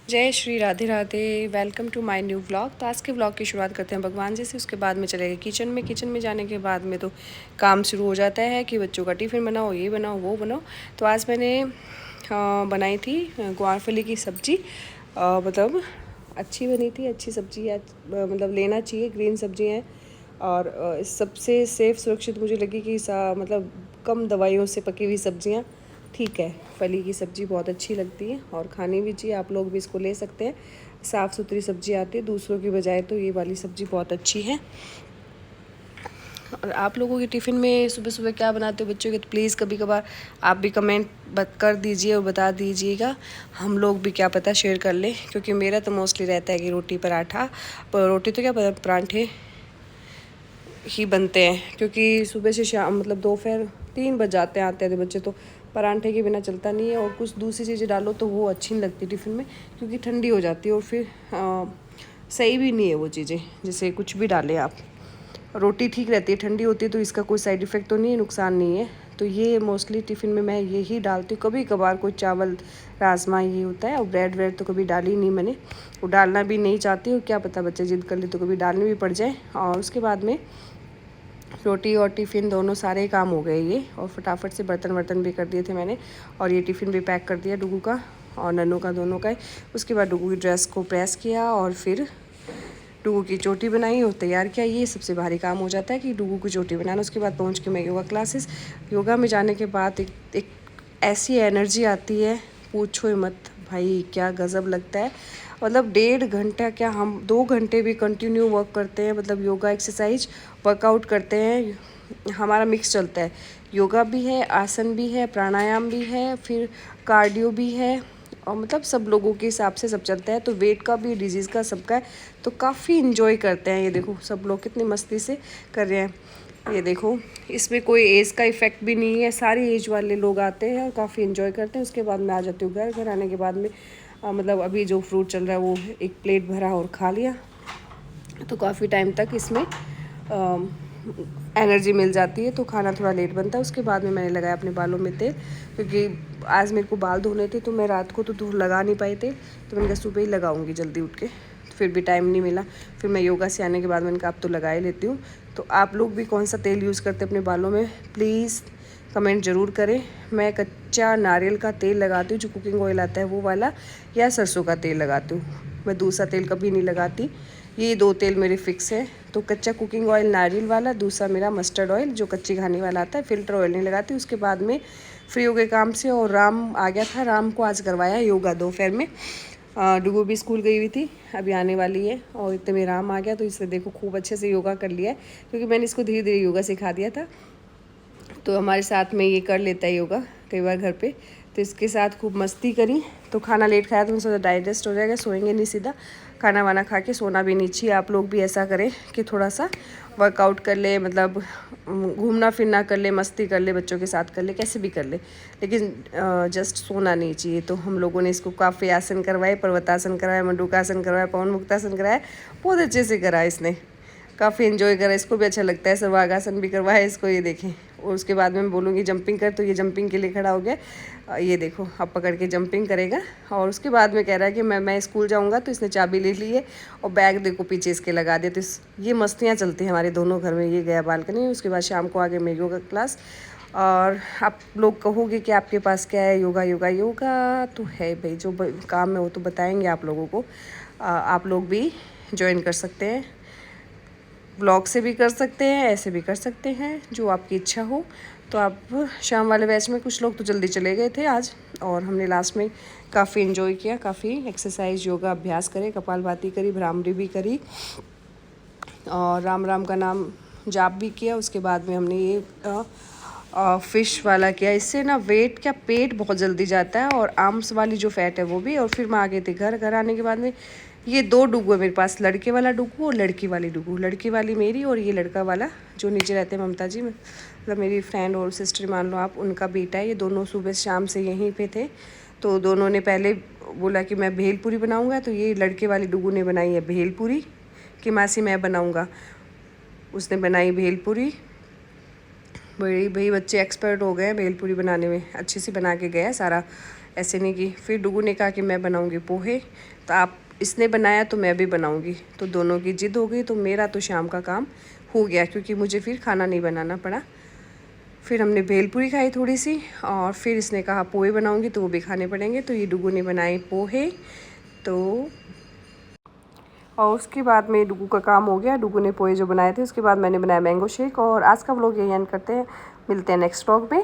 जय Shri Radhe Radhe. Welcome to my new vlog. तो आज के व्लॉग की शुरुआत करते हैं भगवान जी से, उसके बाद में चले गए किचन में जाने के बाद में तो काम शुरू हो जाता है कि बच्चों का टिफ़िन बनाओ, ये बनाओ, वो बनाओ। तो आज मैंने बनाई थी ग्वारफली की सब्ज़ी। मतलब अच्छी बनी थी, अच्छी सब्ज़ी है, मतलब लेना चाहिए, ग्रीन सब्ज़ी है। और सबसे सेफ़ सुरक्षित मुझे लगी कि मतलब कम दवाइयों से पकी हुई सब्ज़ियाँ ठीक है। फली की सब्ज़ी बहुत अच्छी लगती है और खानी भी चाहिए। आप लोग भी इसको ले सकते हैं। साफ़ सुथरी सब्ज़ी आती है दूसरों की बजाय, तो ये वाली सब्ज़ी बहुत अच्छी है। और आप लोगों के टिफ़िन में सुबह सुबह क्या बनाते हो बच्चों के, तो प्लीज़ कभी कभार आप भी कमेंट कर दीजिए और बता दीजिएगा। हम लोग भी क्या पता शेयर कर लें, क्योंकि मेरा तो मोस्टली रहता है कि रोटी पराठा, पर रोटी तो क्या पराठे ही बनते हैं, क्योंकि सुबह से शाम मतलब दोपहर 3 बज जाते हैं आते हैं बच्चे, तो पराठे के बिना चलता नहीं है। और कुछ दूसरी चीज़ें डालो तो वो अच्छी नहीं लगती टिफ़िन में, क्योंकि ठंडी हो जाती है और फिर सही भी नहीं है वो चीज़ें। जैसे कुछ भी डालें आप, रोटी ठीक रहती है, ठंडी होती है तो इसका कोई साइड इफ़ेक्ट तो नहीं है, नुकसान नहीं है। तो ये मोस्टली टिफ़िन में मैं यही डालती हूँ। कभी कभार कोई चावल राजमा ये होता है, और ब्रेड व्रेड तो कभी डाली नहीं मैंने, वो डालना भी नहीं चाहती हूँ। क्या पता बच्चे जिद कर ले तो कभी डालनी भी पड़ जाए। और उसके बाद में रोटी और टिफ़िन दोनों सारे काम हो गए ये, और फटाफट से बर्तन भी कर दिए थे मैंने। और ये टिफ़िन भी पैक कर दिया डुगू का और नन्नू का, दोनों का। उसके बाद डुगू की ड्रेस को प्रेस किया और फिर डुगू की चोटी बनाई और तैयार किया। ये सबसे भारी काम हो जाता है कि डुगू की चोटी बनाना। उसके बाद पहुँच के मैं योगा क्लासेस, योगा में जाने के बाद एक ऐसी एनर्जी आती है, पूछो ही मत भाई, क्या गज़ब लगता है। मतलब 1.5 घंटा क्या, हम 2 घंटे भी कंटिन्यू वर्क करते हैं, मतलब योगा एक्सरसाइज वर्कआउट करते हैं। हमारा मिक्स चलता है, योगा भी है, आसन भी है, प्राणायाम भी है, फिर कार्डियो भी है, और मतलब सब लोगों के हिसाब से सब चलता है। तो वेट का भी, डिजीज़ का, सबका है। तो काफ़ी इन्जॉय करते हैं। ये देखो सब लोग कितनी मस्ती से कर रहे हैं। ये देखो, इसमें कोई एज का इफ़ेक्ट भी नहीं है, सारी एज वाले लोग आते हैं और काफ़ी इन्जॉय करते हैं। उसके बाद मैं आ जाती हूँ घर आने के बाद में मतलब अभी जो फ्रूट चल रहा है वो एक प्लेट भरा और खा लिया, तो काफ़ी टाइम तक इसमें एनर्जी मिल जाती है। तो खाना थोड़ा लेट बनता है। उसके बाद में मैंने लगाया अपने बालों में तेल, क्योंकि आज मेरे को बाल धोने थे, तो मैं रात को तो लगा नहीं पाई तेल, तो मैंने कहा सुबह ही लगाऊंगी जल्दी उठ के। फिर भी टाइम नहीं मिला। फिर मैं योगा से आने के बाद मैंने कहा अब तो लगा ही लेती हूँ। तो आप लोग भी कौन सा तेल यूज़ करते हैं अपने बालों में, प्लीज़ कमेंट ज़रूर करें। मैं कच्चा नारियल का तेल लगाती हूँ, जो कुकिंग ऑयल आता है वो वाला, या सरसों का तेल लगाती हूँ। मैं दूसरा तेल कभी नहीं लगाती। ये 2 तेल मेरे फिक्स है। तो कच्चा कुकिंग ऑयल नारियल वाला, दूसरा मेरा मस्टर्ड ऑयल जो कच्ची घानी वाला आता है। फ़िल्टर ऑयल नहीं लगाती। उसके बाद में फ्री हो गए काम से, और राम आ गया था। राम को आज करवाया योगा दोपहर में। डुगू भी स्कूल गई हुई थी, अभी आने वाली है, और इतने में राम आ गया, तो इससे देखो खूब अच्छे से योगा कर लिया है, क्योंकि मैंने इसको धीरे धीरे योगा सिखा दिया था। तो हमारे साथ में ये कर लेता है योगा कई बार घर पे। तो इसके साथ खूब मस्ती करी। तो खाना लेट खाया तो सोचा डाइजेस्ट हो जाएगा, सोएंगे नहीं सीधा। खाना वाना खा के सोना भी नहीं चाहिए। आप लोग भी ऐसा करें कि थोड़ा सा वर्कआउट कर ले, मतलब घूमना फिरना कर ले, मस्ती कर ले, बच्चों के साथ कर ले, कैसे भी कर ले, लेकिन जस्ट सोना नहीं चाहिए। तो हम लोगों ने इसको काफ़ी आसन करवाए, पर्वतासन करवाया, मंडूकासन करवाया, पवन मुक्तासन कराया, बहुत अच्छे से करा इसने। काफ़ी इन्जॉय करा, इसको भी अच्छा लगता है। सर्वांगासन भी करवाया इसको, ये देखें। और उसके बाद में बोलूँगी जंपिंग कर, तो ये जंपिंग के लिए खड़ा हो गया। ये देखो अब पकड़ के जंपिंग करेगा। और उसके बाद में कह रहा है कि मैं स्कूल जाऊँगा, तो इसने चाबी ले ली है और बैग देखो पीछे इसके लगा दिया। तो ये मस्तियाँ चलती हैं हमारे दोनों घर में। ये गया बालकनी, उसके बाद शाम को आगे मैं योगा क्लास। और आप लोग कहोगे कि आपके पास क्या है, योगा योगा योगा तो है भाई, जो काम है वो तो बताएंगे आप लोगों को। आप लोग भी ज्वाइन कर सकते हैं, व्लॉग से भी कर सकते हैं, ऐसे भी कर सकते हैं, जो आपकी इच्छा हो। तो आप शाम वाले बैच में कुछ लोग तो जल्दी चले गए थे आज, और हमने लास्ट में काफ़ी इन्जॉय किया, काफ़ी एक्सरसाइज योगा अभ्यास करे, कपालभाति करी, भ्रामरी भी करी, और राम राम का नाम जाप भी किया। उसके बाद में हमने ये फ़िश वाला किया। इससे ना वेट क्या, पेट बहुत जल्दी जाता है, और आर्म्स वाली जो फैट है वो भी। और फिर मैं आ गई थी घर आने के बाद में ये 2 डुगू है मेरे पास, लड़के वाला डुगू और लड़की वाली डुगू। लड़की वाली मेरी, और ये लड़का वाला जो नीचे रहते हैं ममता जी, मतलब मेरी फ्रेंड और सिस्टर मान लो आप, उनका बेटा है। ये दोनों सुबह शाम से यहीं पे थे। तो दोनों ने पहले बोला कि मैं भेलपूरी बनाऊँगा, तो ये लड़के वाली डुगू ने बनाई है भेलपूरी कि मासी मैं बनाऊँगा। उसने बनाई भेलपूरी। बड़ी भाई बच्चे एक्सपर्ट हो गए हैं भेलपूरी बनाने में, अच्छे से बना के गया सारा। ऐसे नहीं की। फिर डुगू ने कहा कि मैं बनाऊँगी पोहे, तो आप इसने बनाया तो मैं भी बनाऊँगी। तो दोनों की जिद हो गई, तो मेरा तो शाम का काम हो गया, क्योंकि मुझे फिर खाना नहीं बनाना पड़ा। फिर हमने भेलपूरी खाई थोड़ी सी, और फिर इसने कहा पोहे बनाऊँगी, तो वो भी खाने पड़ेंगे। तो ये डुगू ने बनाए पोहे। तो और उसके बाद में डुगू का काम हो गया। डुगू ने पोहे जो बनाए थे, उसके बाद मैंने बनाया मैंगो शेक। और आज का व्लॉग यही एंड करते हैं, मिलते हैं नेक्स्ट व्लॉग में।